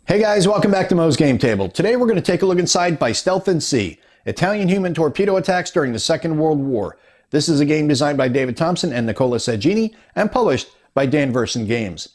Hey guys, welcome back to Mo's Game Table. Today we're going to take a look inside By Stealth and Sea, Italian human torpedo attacks during the Second World War. This is a game designed by David Thompson and Nicola Saggini and published by Dan Versen Games.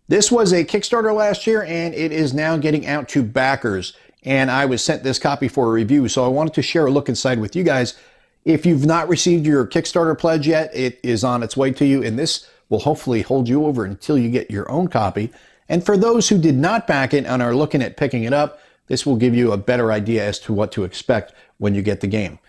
This was a Kickstarter last year and it is now getting out to backers. And I was sent this copy for a review, so I wanted to share a look inside with you guys. If you've not received your Kickstarter pledge yet, it is on its way to you, and this will hopefully hold you over until you get your own copy. And for those who did not back it and are looking at picking it up, this will give you a better idea as to what to expect when you get the game.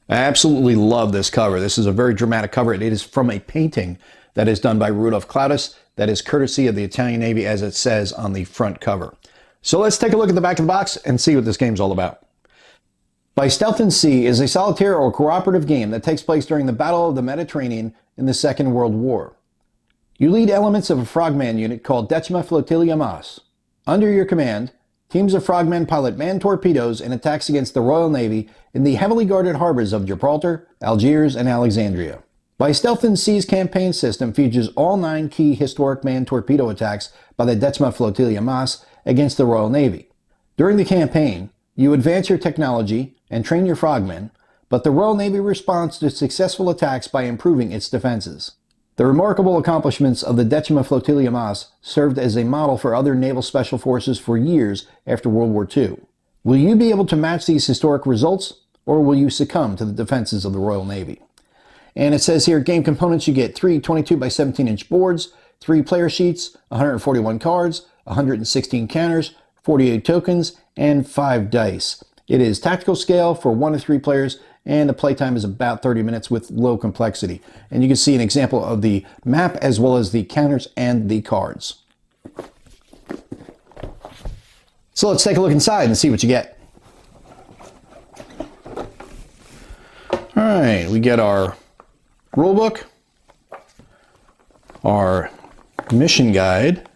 I absolutely love this cover. This is a very dramatic cover. It is from a painting that is done by Rudolf Claudius that is courtesy of the Italian Navy, as it says on the front cover. So let's take a look at the back of the box and see what this game's all about. By Stealth and Sea is a solitaire or cooperative game that takes place during the Battle of the Mediterranean in the Second World War. You lead elements of a frogman unit called Decima Flotilla Mas. Under your command, teams of frogmen pilot manned torpedoes in attacks against the Royal Navy in the heavily guarded harbors of Gibraltar, Algiers, and Alexandria. By Stealth and Sea's campaign system features all 9 key historic manned torpedo attacks by the Decima Flotilla Mas against the Royal Navy. During the campaign, you advance your technology and train your frogmen, but the Royal Navy responds to successful attacks by improving its defenses. The remarkable accomplishments of the Decima Flotilla Mas served as a model for other naval special forces for years after World War II. Will you be able to match these historic results, or will you succumb to the defenses of the Royal Navy? And it says here, game components, you get 3 22 by 17 inch boards, 3 player sheets, 141 cards, 116 counters, 48 tokens, and 5 dice. It is tactical scale for 1 to 3 players, and the playtime is about 30 minutes with low complexity. And you can see an example of the map as well as the counters and the cards. So let's take a look inside and see what you get. All right, we get our rule book, our mission guide.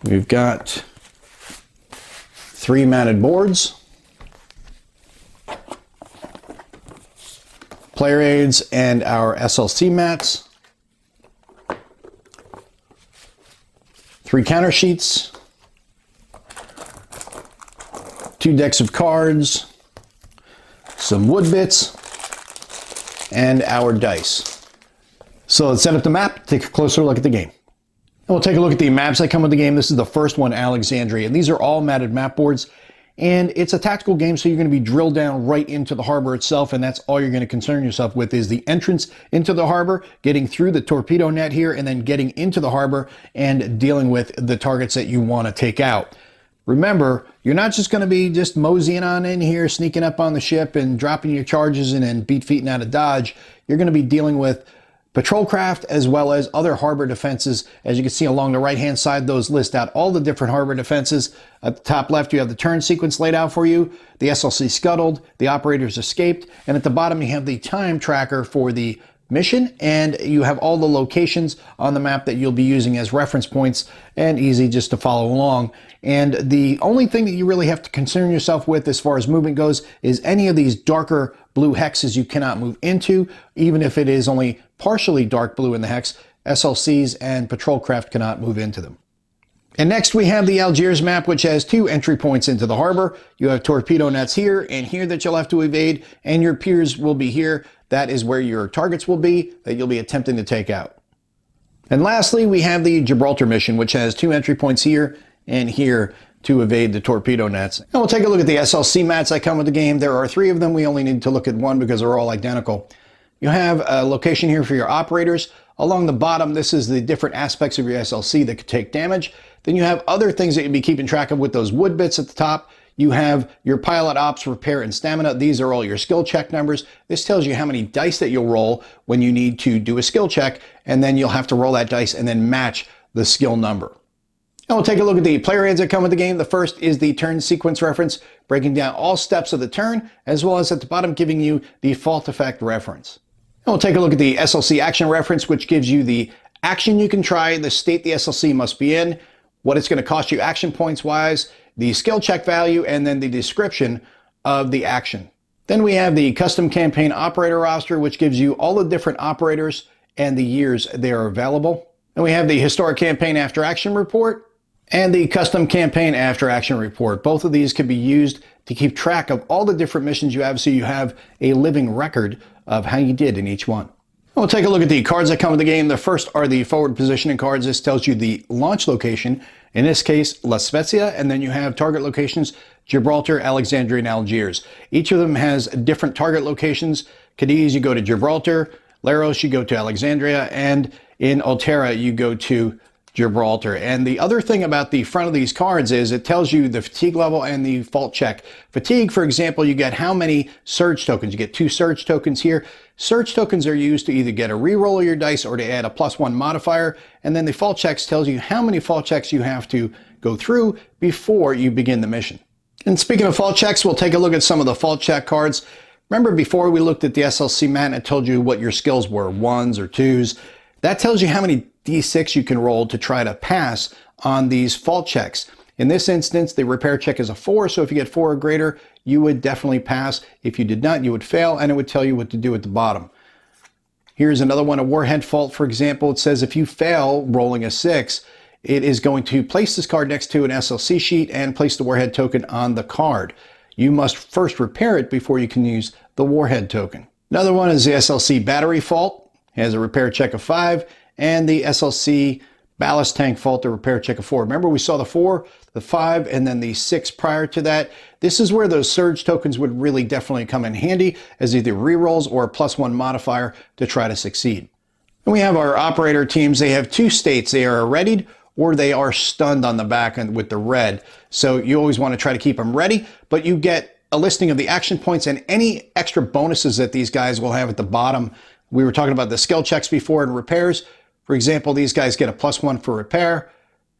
We've got 3 matted boards, player aids, and our SLC mats, 3 counter sheets, 2 decks of cards, some wood bits, and our dice. So let's set up the map, take a closer look at the game. And we'll take a look at the maps that come with the game. This is the first one, Alexandria, and these are all matted map boards. And it's a tactical game, so you're going to be drilled down right into the harbor itself, and that's all you're going to concern yourself with is the entrance into the harbor, getting through the torpedo net here, and then getting into the harbor and dealing with the targets that you want to take out. Remember, you're not just going to be just moseying on in here, sneaking up on the ship and dropping your charges and then beat feet out of dodge. You're going to be dealing with patrol craft as well as other harbor defenses. As you can see along the right hand side, those list out all the different harbor defenses. At the top left, you have the turn sequence laid out for you, the SLC scuttled, the operators escaped, and at the bottom you have the time tracker for the mission, and you have all the locations on the map that you'll be using as reference points, and easy just to follow along. And the only thing that you really have to concern yourself with as far as movement goes is any of these darker blue hexes you cannot move into, even if it is only partially dark blue in the hex. SLCs and patrol craft cannot move into them. And next we have the Algiers map, which has 2 entry points into the harbor. You have torpedo nets here and here that you'll have to evade, and your piers will be here. That is where your targets will be that you'll be attempting to take out. And lastly, we have the Gibraltar mission, which has 2 entry points here and here to evade the torpedo nets. And we'll take a look at the SLC mats that come with the game. There are 3 of them. We only need to look at 1 because they're all identical. You have a location here for your operators. Along the bottom, this is the different aspects of your SLC that could take damage. Then you have other things that you'll be keeping track of with those wood bits at the top. You have your pilot ops, repair, and stamina. These are all your skill check numbers. This tells you how many dice that you'll roll when you need to do a skill check, and then you'll have to roll that dice and then match the skill number. And we'll take a look at the player aids that come with the game. The first is the turn sequence reference, breaking down all steps of the turn, as well as at the bottom giving you the fault effect reference. And we'll take a look at the SLC action reference, which gives you the action you can try, the state the SLC must be in, what it's going to cost you action points wise, the skill check value, and then the description of the action. Then we have the custom campaign operator roster, which gives you all the different operators and the years they are available. And we have the historic campaign after action report, and the custom campaign after action report. Both of these can be used to keep track of all the different missions you have so you have a living record of how you did in each one. We'll take a look at the cards that come with the game. The first are the forward positioning cards. This tells you the launch location, in this case, La Spezia, and then you have target locations, Gibraltar, Alexandria, and Algiers. Each of them has different target locations. Cadiz, you go to Gibraltar. Leros, you go to Alexandria, and in Altera, you go to Gibraltar. And the other thing about the front of these cards is it tells you the fatigue level and the fault check. Fatigue, for example, you get how many surge tokens. You get 2 surge tokens here. Surge tokens are used to either get a reroll of your dice or to add a +1 modifier. And then the fault checks tells you how many fault checks you have to go through before you begin the mission. And speaking of fault checks, we'll take a look at some of the fault check cards. Remember before we looked at the SLC mat and it told you what your skills were, 1s or 2s. That tells you how many D6 you can roll to try to pass on these fault checks. In this instance, the repair check is a 4, so if you get 4 or greater, you would definitely pass. If you did not, you would fail, and it would tell you what to do at the bottom. Here's another one, a warhead fault, for example. It says if you fail rolling a 6, it is going to place this card next to an SLC sheet and place the warhead token on the card. You must first repair it before you can use the warhead token. Another one is the SLC battery fault. It has a repair check of 5, and the SLC ballast tank fault, a repair check of 4. Remember we saw the 4, the 5, and then the 6 prior to that. This is where those surge tokens would really definitely come in handy as either rerolls or a +1 modifier to try to succeed. And we have our operator teams. They have 2 states. They are readied or they are stunned on the back end with the red. So you always want to try to keep them ready, but you get a listing of the action points and any extra bonuses that these guys will have at the bottom. We were talking about the skill checks before and repairs. For example, these guys get a +1 for repair.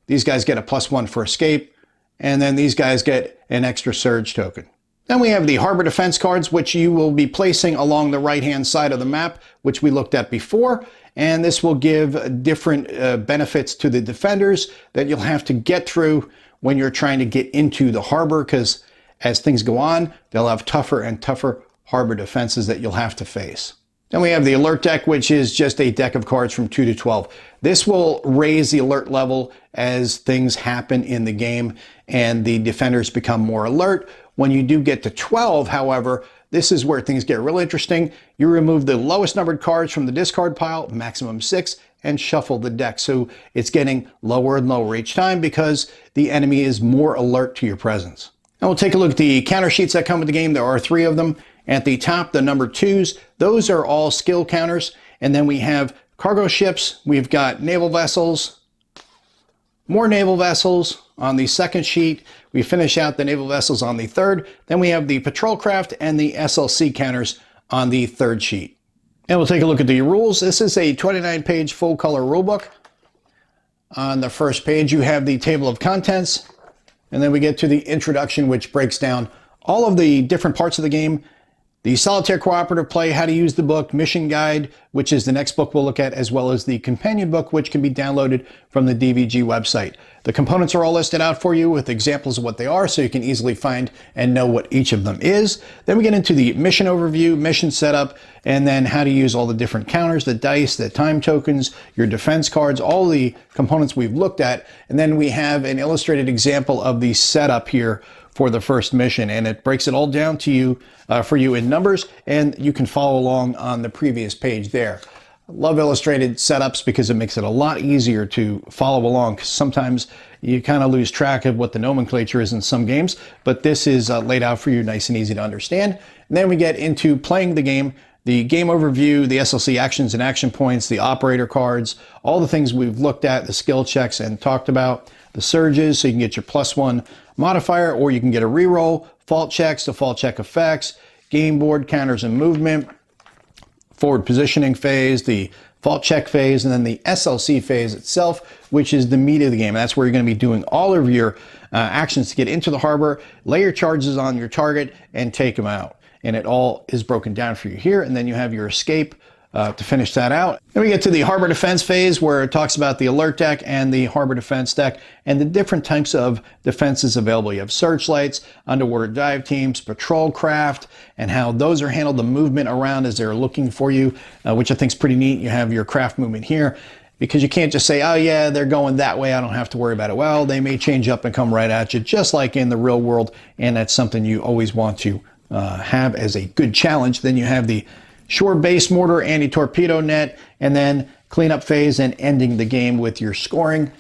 These guys get a +1 for escape. And then these guys get an extra surge token. Then we have the harbor defense cards, which you will be placing along the right-hand side of the map, which we looked at before. And this will give different benefits to the defenders that you'll have to get through when you're trying to get into the harbor, because as things go on, they'll have tougher and tougher harbor defenses that you'll have to face. Then we have the alert deck, which is just a deck of cards from 2 to 12. This will raise the alert level as things happen in the game and the defenders become more alert. When you do get to 12, however, this is where things get real interesting. You remove the lowest numbered cards from the discard pile, maximum 6, and shuffle the deck. So it's getting lower and lower each time because the enemy is more alert to your presence. Now we'll take a look at the counter sheets that come with the game. There are 3 of them. At the top, the number 2s, those are all skill counters. And then we have cargo ships. We've got naval vessels, more naval vessels on the second sheet. We finish out the naval vessels on the third. Then we have the patrol craft and the SLC counters on the third sheet. And we'll take a look at the rules. This is a 29-page full color rulebook. On the first page, you have the table of contents. And then we get to the introduction, which breaks down all of the different parts of the game. The Solitaire Cooperative Play, How to Use the Book, Mission Guide, which is the next book we'll look at, as well as the companion book, which can be downloaded from the DVG website. The components are all listed out for you with examples of what they are, so you can easily find and know what each of them is. Then we get into the mission overview, mission setup, and then how to use all the different counters, the dice, the time tokens, your defense cards, all the components we've looked at. And then we have an illustrated example of the setup here for the first mission, and it breaks it all down to you for you in numbers, and you can follow along on the previous page there. I love illustrated setups because it makes it a lot easier to follow along, because sometimes you kind of lose track of what the nomenclature is in some games, but this is laid out for you nice and easy to understand. And then we get into playing the game overview, the SLC actions and action points, the operator cards, all the things we've looked at, the skill checks and talked about, the surges, so you can get your +1 modifier, or you can get a reroll, fault checks, the fault check effects, game board counters and movement, forward positioning phase, the fault check phase, and then the SLC phase itself, which is the meat of the game. And that's where you're going to be doing all of your actions to get into the harbor, lay your charges on your target, and take them out. And it all is broken down for you here. And then you have your escape to finish that out. Then we get to the harbor defense phase, where it talks about the alert deck and the harbor defense deck and the different types of defenses available. You have searchlights, underwater dive teams, patrol craft, and how those are handled, the movement around as they're looking for you, which I think is pretty neat. You have your craft movement here. because you can't just say, oh yeah, they're going that way, I don't have to worry about it. Well, they may change up and come right at you, just like in the real world, and that's something you always want to have as a good challenge. Then you have the shore base mortar, anti-torpedo net, and then cleanup phase and ending the game with your scoring.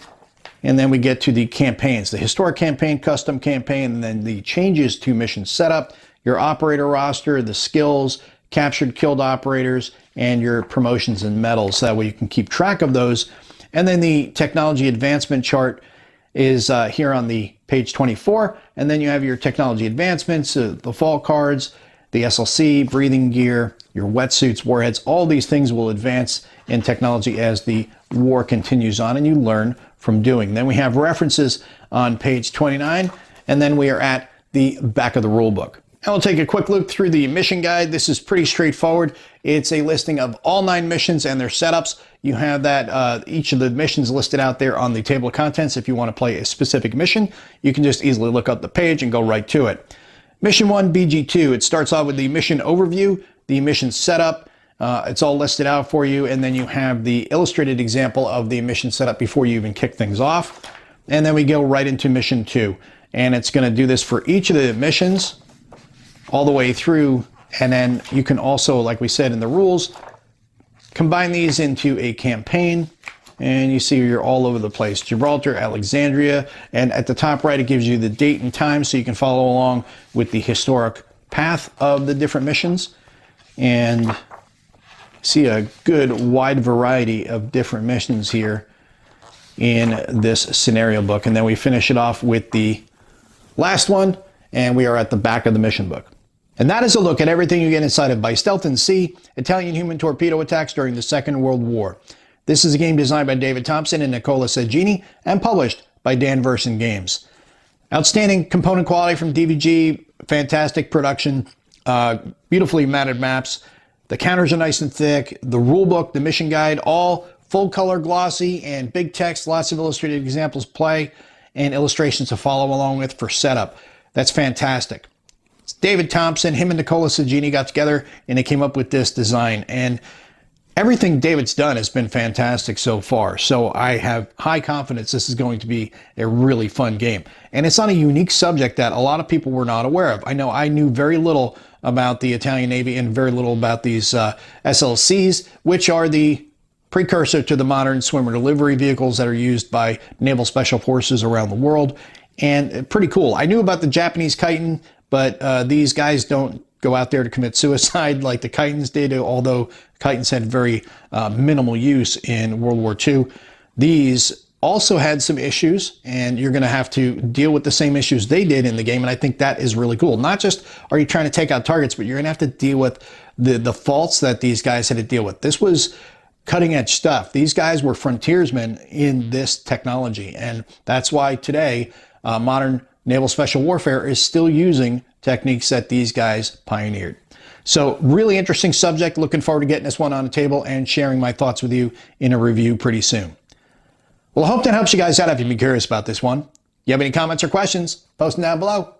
And then we get to the campaigns, the historic campaign, custom campaign, and then the changes to mission setup, your operator roster, the skills, captured, killed operators, and your promotions and medals. That way you can keep track of those. And then the technology advancement chart is here on the page 24. And then you have your technology advancements, the fall cards, the SLC, breathing gear, your wetsuits, warheads. All these things will advance in technology as the war continues on, and you learn from doing. Then we have references on page 29, and then we are at the back of the rule book. And we'll take a quick look through the mission guide. This is pretty straightforward. It's a listing of all 9 missions and their setups. You have that each of the missions listed out there on the table of contents. If you want to play a specific mission, you can just easily look up the page and go right to it. Mission 1, BG2. It starts off with the mission overview, the mission setup. It's all listed out for you, and then you have the illustrated example of the mission setup before you even kick things off. And then we go right into mission 2, and it's going to do this for each of the missions all the way through. And then you can also, like we said in the rules, combine these into a campaign, and you see you're all over the place. Gibraltar, Alexandria, and at the top right it gives you the date and time so you can follow along with the historic path of the different missions. And see a good wide variety of different missions here in this scenario book. And then we finish it off with the last one, and we are at the back of the mission book. And that is a look at everything you get inside of By Stealth and Sea, Italian human torpedo attacks during the Second World War. This is a game designed by David Thompson and Nicola Seggini and published by Dan Versen Games. Outstanding component quality from DVG, fantastic production, beautifully matted maps. The counters are nice and thick. The rule book, the mission guide, all full color glossy and big text, lots of illustrated examples play and illustrations to follow along with for setup. That's fantastic. It's David Thompson, him and Nicola Seggini got together and they came up with this design. And everything David's done has been fantastic so far. So I have high confidence this is going to be a really fun game. And it's on a unique subject that a lot of people were not aware of. I know I knew very little about the Italian Navy and very little about these SLCs, which are the precursor to the modern swimmer delivery vehicles that are used by naval special forces around the world. And pretty cool. I knew about the Japanese Chiton, but these guys don't go out there to commit suicide like the Chitons did, although Chitons had very minimal use in World War II. These also had some issues, and you're going to have to deal with the same issues they did in the game, and I think that is really cool. Not just are you trying to take out targets, but you're going to have to deal with the faults that these guys had to deal with. This was cutting-edge stuff. These guys were frontiersmen in this technology, and that's why today modern naval special warfare is still using techniques that these guys pioneered. So really interesting subject. Looking forward to getting this one on the table and sharing my thoughts with you in a review pretty soon. Well, I hope that helps you guys out if you've been curious about this one. You have any comments or questions, post them down below.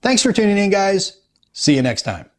Thanks for tuning in, guys. See you next time.